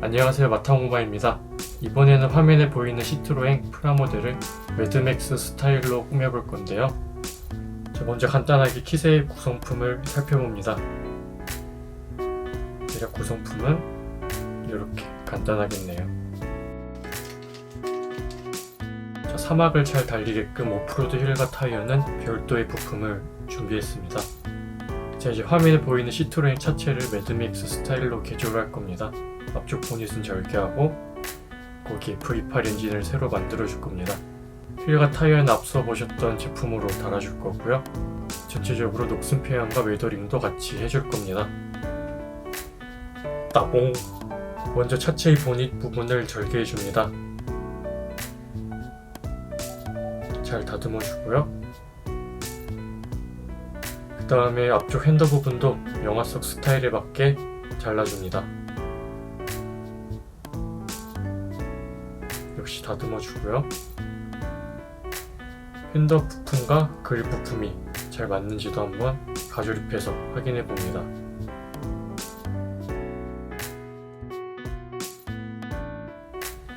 안녕하세요, 마타오모바입니다. 이번에는 화면에 보이는 시트로엥 프라모델을 매드맥스 스타일로 꾸며볼 건데요. 먼저 간단하게 킷의 구성품을 살펴봅니다. 대략 구성품은 이렇게 간단하겠네요. 사막을 잘 달리게끔 오프로드 휠과 타이어는 별도의 부품을 준비했습니다. 이제 화면에 보이는 시트로엥 차체를 매드맥스 스타일로 개조할 겁니다. 앞쪽 보닛은 절개하고 거기에 V8 엔진을 새로 만들어줄 겁니다. 휠과 타이어는 앞서 보셨던 제품으로 달아줄 거고요. 전체적으로 녹슨 표현과 웨더링도 같이 해줄 겁니다. 따봉! 먼저 차체의 보닛 부분을 절개해줍니다. 잘 다듬어 주고요. 그 다음에 앞쪽 핸더 부분도 영화 속 스타일에 맞게 잘라줍니다. 역시 다듬어 주고요. 핸더 부품과 그릴 부품이 잘 맞는지도 한번 가조립해서 확인해 봅니다.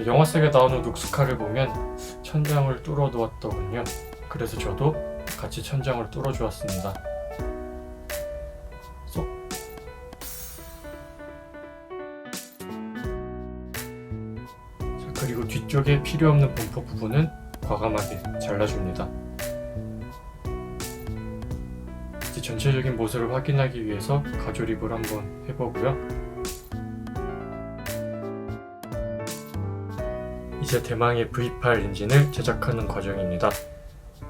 영화 속에 나오는 룩스카를 보면 천장을 뚫어 두었더군요. 그래서 저도 같이 천장을 뚫어 주었습니다. 그리고 뒤쪽에 필요 없는 범퍼 부분은 과감하게 잘라줍니다. 이제 전체적인 모습을 확인하기 위해서 가조립을 한번 해보고요. 이제 대망의 V8 엔진을 제작하는 과정입니다.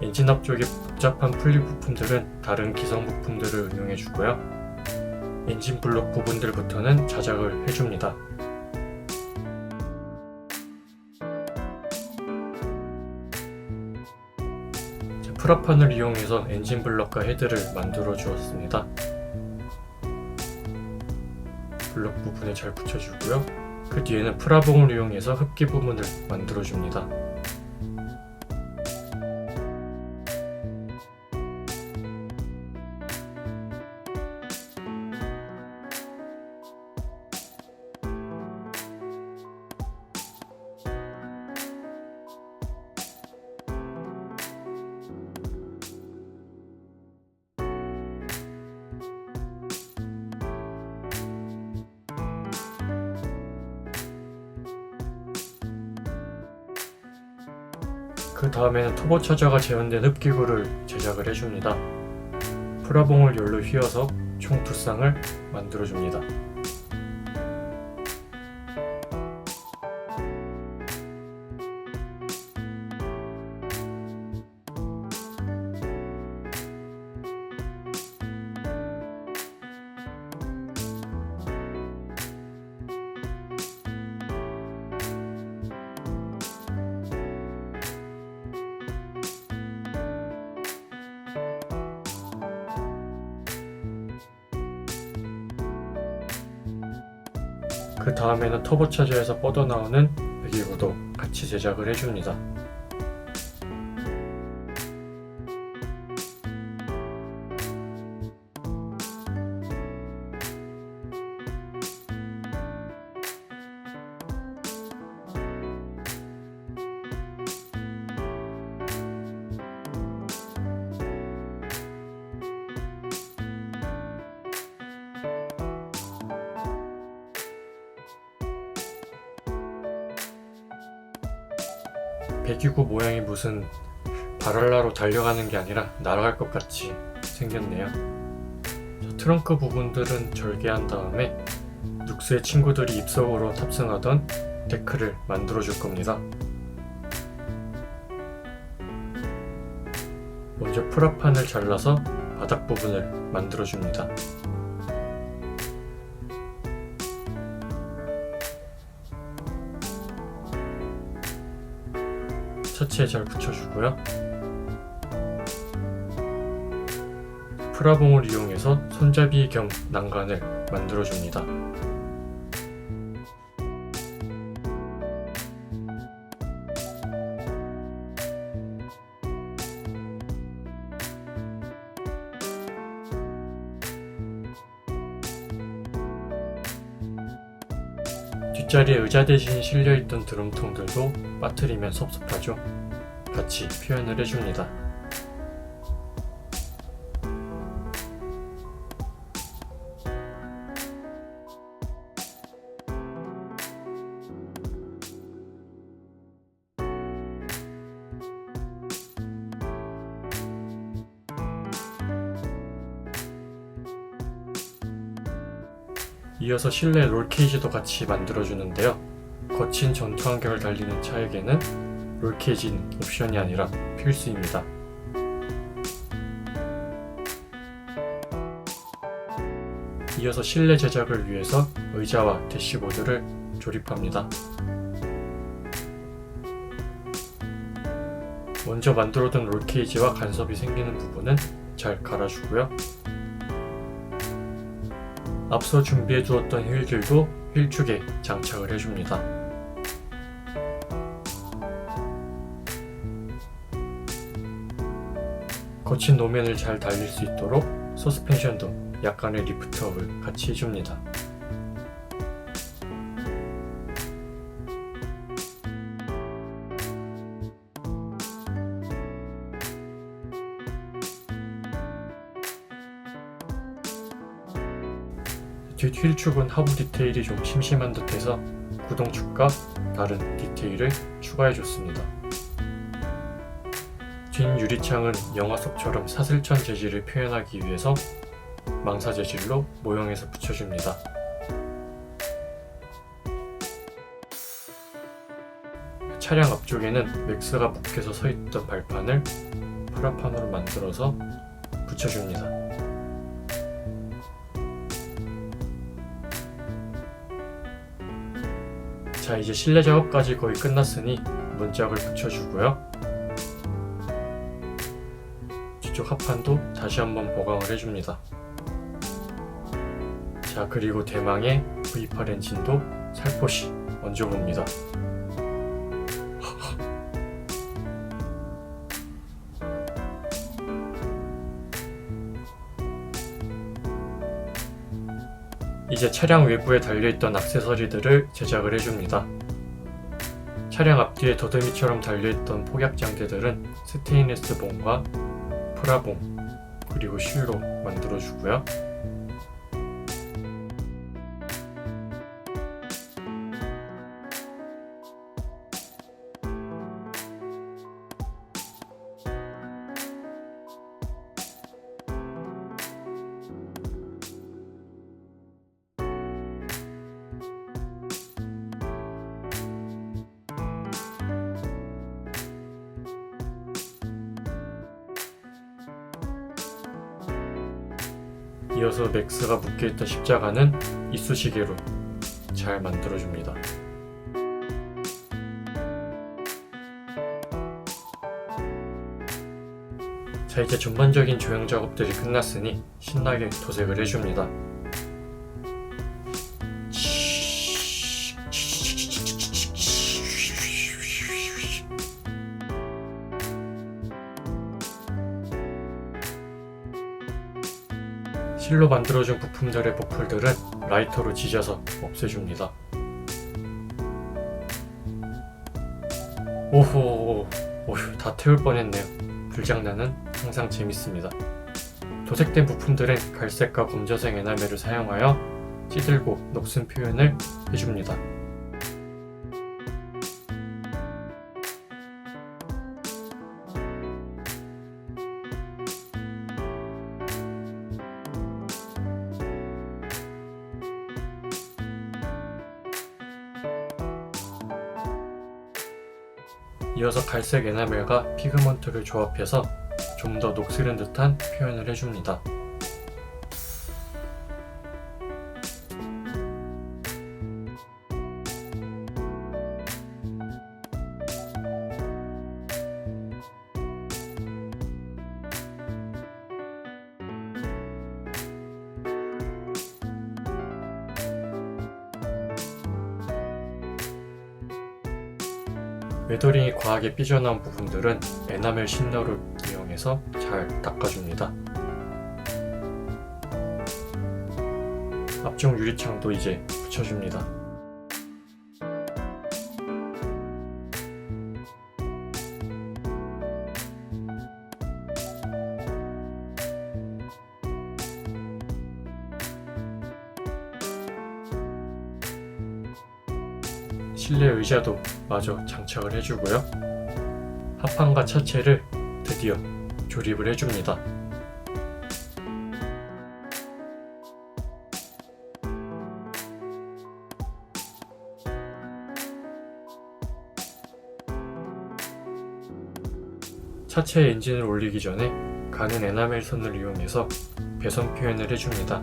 엔진 앞쪽의 복잡한 풀립 부품들은 다른 기성 부품들을 응용해주고요. 엔진 블록 부분들부터는 자작을 해줍니다. 프라판을 이용해서 엔진 블럭과 헤드를 만들어 주었습니다. 블럭 부분에 잘 붙여주고요. 그 뒤에는 프라봉을 이용해서 흡기 부분을 만들어 줍니다. 그 다음에는 터보차저가 재현된 흡기구를 제작을 해줍니다. 프라봉을 열로 휘어서 총 두 쌍을 만들어줍니다. 그 다음에는 터보차저에서 뻗어나오는 배기구도 같이 제작을 해줍니다. 배기구 모양이 무슨 바랄라로 달려가는 게 아니라 날아갈 것 같이 생겼네요. 트렁크 부분들은 절개한 다음에 눅스의 친구들이 입석으로 탑승하던 데크를 만들어 줄 겁니다. 먼저 프라판을 잘라서 바닥 부분을 만들어 줍니다. 차체에 잘 붙여주고요. 프라봉을 이용해서 손잡이 겸 난간을 만들어줍니다. 뒷자리에 의자 대신 실려있던 드럼통들도 빠뜨리면 섭섭하죠. 같이 표현을 해줍니다. 이어서 실내 롤케이지도 같이 만들어주는데요. 거친 전투 환경을 달리는 차에게는 롤케이지는 옵션이 아니라 필수입니다. 이어서 실내 제작을 위해서 의자와 대시보드를 조립합니다. 먼저 만들어둔 롤케이지와 간섭이 생기는 부분은 잘 갈아주고요. 앞서 준비해 두었던 휠들도 휠축에 장착을 해줍니다. 거친 노면을 잘 달릴 수 있도록 서스펜션도 약간의 리프트업을 같이 해줍니다. 뒷 휠축은 하부 디테일이 좀 심심한 듯해서 구동축과 다른 디테일을 추가해줬습니다. 뒷 유리창은 영화 속처럼 사슬천 재질을 표현하기 위해서 망사 재질로 모형해서 붙여줍니다. 차량 앞쪽에는 맥스가 묶여서 서있던 발판을 파라판으로 만들어서 붙여줍니다. 자, 이제 실내 작업까지 거의 끝났으니 문짝을 붙여주고요. 뒤쪽 합판도 다시 한번 보강을 해줍니다. 자, 그리고 대망의 V8 엔진도 살포시 얹어봅니다. 이제 차량 외부에 달려있던 액세서리들을 제작을 해줍니다. 차량 앞뒤에 더듬이처럼 달려있던 폭약장대들은 스테인리스 봉과 프라봉 그리고 실로 만들어주고요. 이어서 맥스가 묶여있던 십자가는 이쑤시개로 잘 만들어줍니다. 자, 이제 전반적인 조형 작업들이 끝났으니 신나게 도색을 해줍니다. 실로 만들어준 부품들의 보풀들은 라이터로 지져서 없애줍니다. 오호, 다 태울 뻔했네요. 불장난은 항상 재밌습니다. 도색된 부품들은 갈색과 검정색 에나멜을 사용하여 찌들고 녹슨 표현을 해줍니다. 이어서 갈색 에나멜과 피그먼트를 조합해서 좀 더 녹슬은 듯한 표현을 해줍니다. 웨더링이 과하게 삐져나온 부분들은 에나멜 쉰너를 이용해서 잘 닦아줍니다. 앞쪽 유리창도 이제 붙여줍니다. 실내 의자도 마저 장착을 해주고요. 하판과 차체를 드디어 조립을 해줍니다. 차체 엔진을 올리기 전에 가는 에나멜 선을 이용해서 배선 표현을 해줍니다.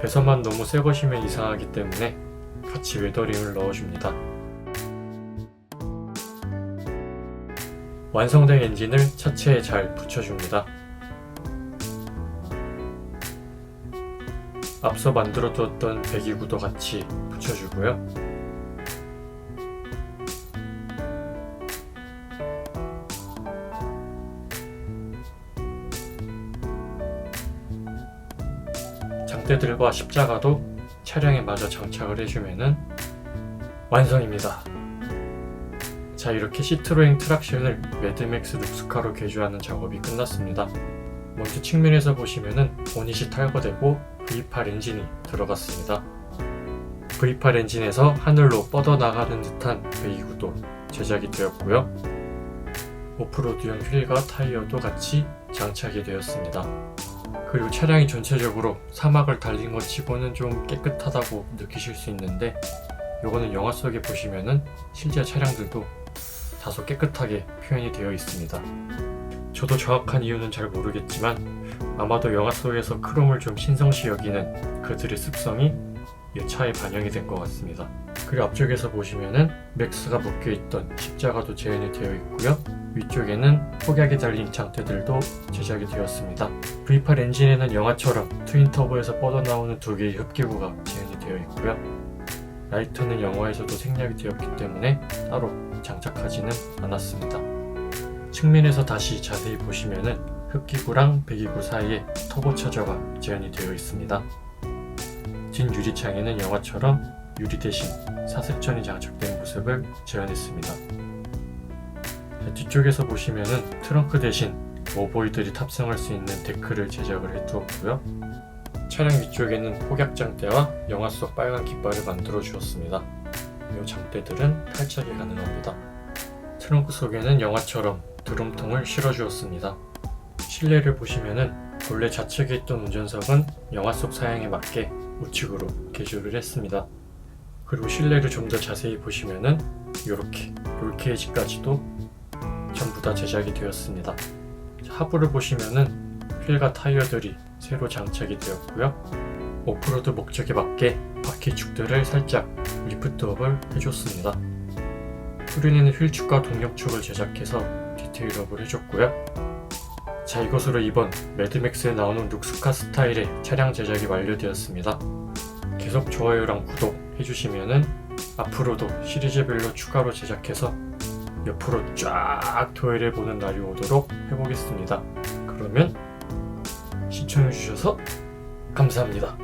배선만 너무 새 것이면 이상하기 때문에 같이 웨더링을 넣어줍니다. 완성된 엔진을 차체에 잘 붙여줍니다. 앞서 만들어 두었던 배기구도 같이 붙여주고요. 장대들과 십자가도 차량에 마저 장착을 해주면은 완성입니다. 자, 이렇게 시트로행 트랙션을 매드맥스 룩스카로 개조하는 작업이 끝났습니다. 먼저 측면에서 보시면은 보닛이 탈거되고 V8 엔진이 들어갔습니다. V8 엔진에서 하늘로 뻗어나가는 듯한 배기구도 제작이 되었고요. 오프로드용 휠과 타이어도 같이 장착이 되었습니다. 그리고 차량이 전체적으로 사막을 달린 것 치고는 좀 깨끗하다고 느끼실 수 있는데, 이거는 영화 속에 보시면은 실제 차량들도 다소 깨끗하게 표현이 되어 있습니다. 저도 정확한 이유는 잘 모르겠지만 아마도 영화 속에서 크롬을 좀 신성시 여기는 그들의 습성이 이 차에 반영이 된 것 같습니다. 그리고 앞쪽에서 보시면은 맥스가 묶여있던 십자가도 재현이 되어 있고요. 위쪽에는 폭약이 달린 장대들도 제작이 되었습니다. V8 엔진에는 영화처럼 트윈터보에서 뻗어나오는 두 개의 흡기구가 재현이 되어 있고요. 라이터는 영화에서도 생략이 되었기 때문에 따로 장착하지는 않았습니다. 측면에서 다시 자세히 보시면은 흡기구랑 배기구 사이에 터보 차저가 재현이 되어 있습니다. 진 유리창에는 영화처럼 유리 대신 사슬천이 장착된 모습을 재현했습니다. 자, 뒤쪽에서 보시면은 트렁크 대신 모보이들이 탑승할 수 있는 데크를 제작을 해두었고요. 차량 위쪽에는 폭약 장대와 영화 속 빨간 깃발을 만들어 주었습니다. 이 장대들은 탈착이 가능합니다. 트렁크 속에는 영화처럼 드럼통을 실어 주었습니다. 실내를 보시면은 본래 좌측에 있던 운전석은 영화 속 사양에 맞게 우측으로 개조를 했습니다. 그리고 실내를 좀 더 자세히 보시면은 이렇게 롤케이지까지도 전부 다 제작이 되었습니다. 하부를 보시면은 휠과 타이어들이 새로 장착이 되었고요. 오프로드 목적에 맞게 바퀴축들을 살짝 리프트업을 해줬습니다. 후륜에는 휠축과 동력축을 제작해서 디테일업을 해줬고요. 자, 이것으로 이번 매드맥스에 나오는 룩스카 스타일의 차량 제작이 완료되었습니다. 계속 좋아요랑 구독 해주시면은 앞으로도 시리즈별로 추가로 제작해서 옆으로 쫙 도열해보는 날이 오도록 해보겠습니다. 그러면 시청해주셔서 감사합니다.